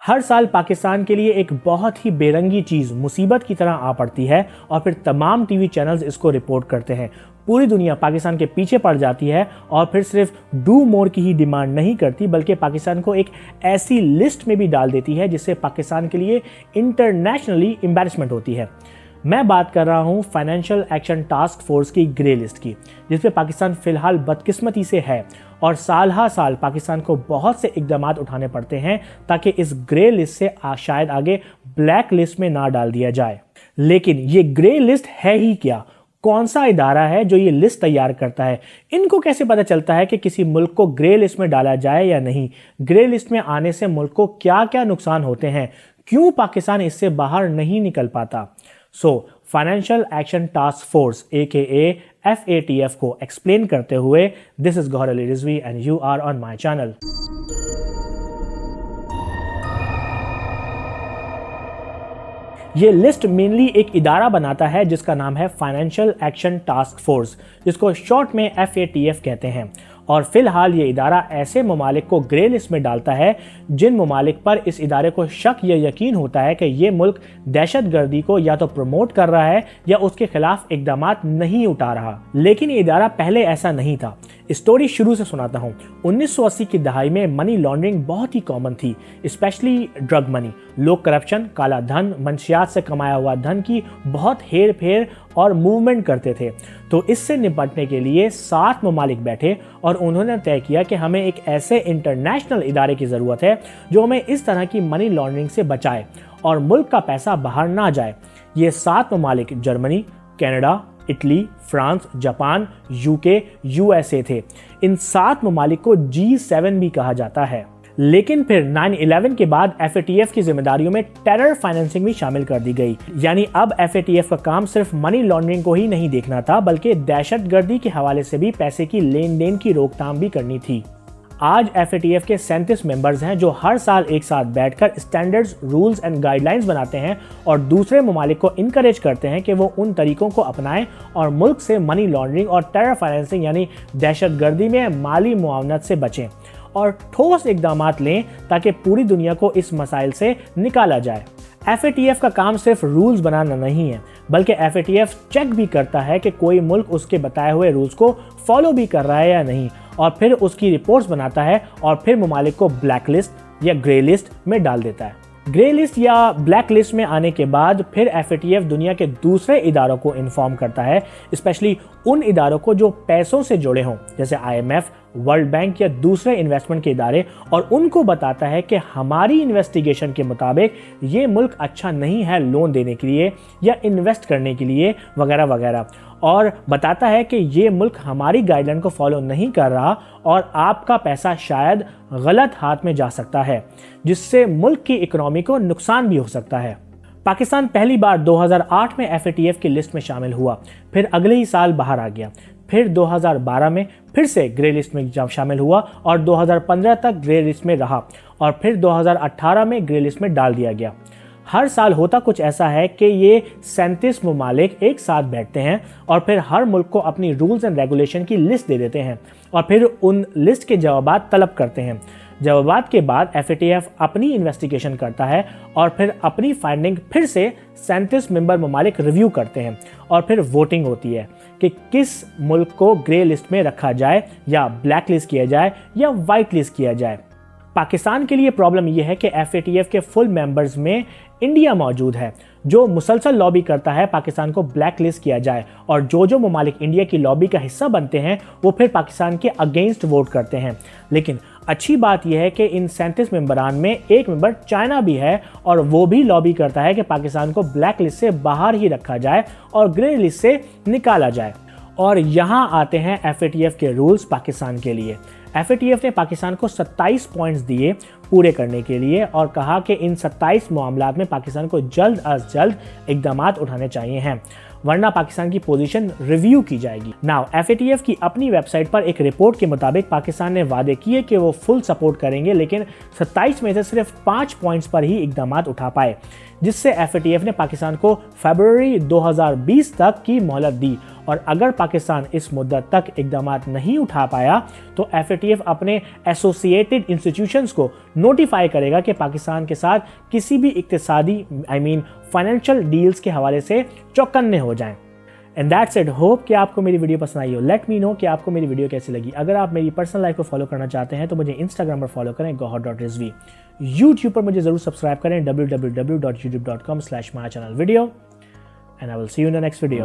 हर साल पाकिस्तान के लिए एक बहुत ही बेरंगी चीज़ मुसीबत की तरह आ पड़ती है और फिर तमाम टीवी चैनल्स इसको रिपोर्ट करते हैं। पूरी दुनिया पाकिस्तान के पीछे पड़ जाती है और फिर सिर्फ डू मोर की ही डिमांड नहीं करती बल्कि पाकिस्तान को एक ऐसी लिस्ट में भी डाल देती है जिससे पाकिस्तान के लिए इंटरनेशनली एम्बैरेसमेंट होती है। मैं बात कर रहा हूं फाइनेंशियल एक्शन टास्क फोर्स की ग्रे लिस्ट की, जिसपे पाकिस्तान फिलहाल बदकिस्मती से है और साल हर साल पाकिस्तान को बहुत से इकदाम उठाने पड़ते हैं ताकि इस ग्रे लिस्ट से शायद आगे ब्लैक लिस्ट में ना डाल दिया जाए। लेकिन ये ग्रे लिस्ट है ही क्या? कौन सा इदारा है जो ये लिस्ट तैयार करता है? इनको कैसे पता चलता है कि किसी मुल्क को ग्रे लिस्ट में डाला जाए या नहीं? ग्रे लिस्ट में आने से मुल्क को क्या क्या नुकसान होते हैं? क्यों पाकिस्तान इससे बाहर नहीं निकल पाता? Financial action task force AKA FATF को एक्सप्लेन करते हुए this is Gauhar Ali Rizvi and you are on my channel. ये लिस्ट मेनली एक इदारा बनाता है जिसका नाम है फाइनेंशियल एक्शन टास्क फोर्स, जिसको शॉर्ट में FATF कहते हैं। और फिलहाल ये इदारा ऐसे ममालिक को ग्रे लिस्ट में डालता है जिन ममालिक पर इस इदारे को शक या यकीन होता है कि ये मुल्क दहशतगर्दी को या तो प्रमोट कर रहा है या उसके खिलाफ इकदाम नहीं उठा रहा। लेकिन ये इदारा पहले ऐसा नहीं था। स्टोरी शुरू से सुनाता हूँ। 1980 की दहाई में मनी लॉन्ड्रिंग बहुत ही कॉमन थी, स्पेशली ड्रग मनी। लोग करप्शन, काला धन, मंशियात से कमाया हुआ धन की बहुत हेर फेर और मूवमेंट करते थे। तो इससे निपटने के लिए 7 ममालिक बैठे और उन्होंने तय किया कि हमें एक ऐसे इंटरनेशनल इदारे की ज़रूरत है जो हमें इस तरह की मनी लॉन्ड्रिंग से बचाए और मुल्क का पैसा बाहर ना जाए। ये 7 ममालिक Germany, Canada, Italy, France, Japan, UK, USA थे। इन 7 ममालिक को G7 भी कहा जाता है। लेकिन फिर 9/11 के बाद FATF की जिम्मेदारियों में टेरर फाइनेंसिंग भी शामिल कर दी गई। यानी अब FATF का काम सिर्फ मनी लॉन्ड्रिंग को ही नहीं देखना था बल्कि दहशतगर्दी के हवाले से भी पैसे की लेन देन की रोकथाम भी करनी थी। आज FATF के 37 मेंबर्स हैं जो हर साल एक साथ बैठकर स्टैंडर्ड्स, रूल्स एंड गाइडलाइंस बनाते हैं और दूसरे ममालिक को इनकरेज करते हैं कि वो उन तरीकों को अपनाएं और मुल्क से मनी लॉन्ड्रिंग और टेरर फाइनेंसिंग यानी दहशतगर्दी में माली मुआवनत से बचें और ठोस इकदाम लें ताकि पूरी दुनिया को इस मसाइल से निकाला जाए। FATF का काम सिर्फ रूल्स बनाना नहीं है बल्कि FATF चेक भी करता है कि कोई मुल्क उसके बताए हुए रूल्स को फॉलो भी कर रहा है या नहीं और फिर उसकी रिपोर्ट्स बनाता है और फिर ममालिक को ब्लैक लिस्ट या ग्रे लिस्ट में डाल देता है। ग्रे लिस्ट या ब्लैक लिस्ट में आने के बाद फिर FATF दुनिया के दूसरे इदारों को इन्फॉर्म करता है, स्पेशली उन इदारों को जो पैसों से जुड़े हों जैसे IMF, वर्ल्ड बैंक या दूसरे इन्वेस्टमेंट के इदारे, और उनको बताता है कि हमारी इन्वेस्टिगेशन के मुताबिक ये मुल्क अच्छा नहीं है लोन देने के लिए या इन्वेस्ट करने के लिए वगैरह वगैरह, और बताता है कि ये मुल्क हमारी गाइडलाइन को फॉलो नहीं कर रहा और आपका पैसा शायद गलत हाथ में जा सकता है जिससे मुल्क की इकोनॉमी को नुकसान भी हो सकता है। पाकिस्तान पहली बार 2008 में FATF की लिस्ट में शामिल हुआ, फिर अगले ही साल बाहर आ गया, फिर 2012 में फिर से ग्रे लिस्ट में शामिल हुआ और 2015 तक ग्रे लिस्ट में रहा और फिर 2018 में ग्रे लिस्ट में डाल दिया गया। हर साल होता कुछ ऐसा है कि ये 37 ममालिक एक साथ बैठते हैं और फिर हर मुल्क को अपनी रूल्स एंड रेगुलेशन की लिस्ट दे देते हैं और फिर उन लिस्ट के जवाबात तलब करते हैं। जवाबात के बाद FATF अपनी इन्वेस्टिगेशन करता है और फिर अपनी फाइंडिंग फिर से 37 मेंबर ममालिक रिव्यू करते हैं और फिर वोटिंग होती है कि किस मुल्क को ग्रे लिस्ट में रखा जाए या ब्लैक लिस्ट किया जाए या वाइट लिस्ट किया जाए। पाकिस्तान के लिए प्रॉब्लम यह है कि FATF के फुल मेंबर्स में इंडिया मौजूद है जो मुसलसल लॉबी करता है पाकिस्तान को ब्लैक लिस्ट किया जाए, और जो ममालिक इंडिया की लॉबी का हिस्सा बनते हैं वो फिर पाकिस्तान के अगेंस्ट वोट करते हैं। लेकिन अच्छी बात यह है कि इन 37 मेंबरान में एक मेंबर चाइना भी है और वो भी लॉबी करता है कि पाकिस्तान को ब्लैक लिस्ट से बाहर ही रखा जाए और ग्रे लिस्ट से निकाला जाए। और यहाँ आते हैं FATF के रूल्स पाकिस्तान के लिए। FATF ने पाकिस्तान को 27 पॉइंट्स दिए पूरे करने के लिए और कहा कि इन 27 मामलात में पाकिस्तान को जल्द अज जल्द इकदाम उठाने चाहिए हैं वरना पाकिस्तान की पोजीशन रिव्यू की जाएगी। नाउ FATF की अपनी वेबसाइट पर एक रिपोर्ट के मुताबिक पाकिस्तान ने वादे किए कि वो फुल सपोर्ट करेंगे, लेकिन 27 में से सिर्फ 5 पॉइंट्स पर ही इकदाम उठा पाए, जिससे FATF ने पाकिस्तान को फरवरी 2020 तक की मोहलत दी और अगर पाकिस्तान इस मुद्दत तक इकदाम नहीं उठा पाया तो FATF अपने एसोसिएटेड इंस्टीट्यूशंस को नोटिफाई करेगा कि पाकिस्तान के साथ किसी भी इक्तिसादी फाइनेंशियल डील्स के हवाले से चौकन्ने हो जाएं। And that's it. होप कि आपको मेरी वीडियो पसंद आई हो। लेट मी नो कि आपको मेरी वीडियो कैसी लगी। अगर आप मेरी पर्सनल लाइफ को फॉलो करना चाहते हैं तो मुझे इंस्टाग्राम पर फॉलो करें gohar.rizvi। यूट्यूब पर मुझे जरूर सब्सक्राइब करें www.youtube.com/mychannelvideo। And I will see you in the next video.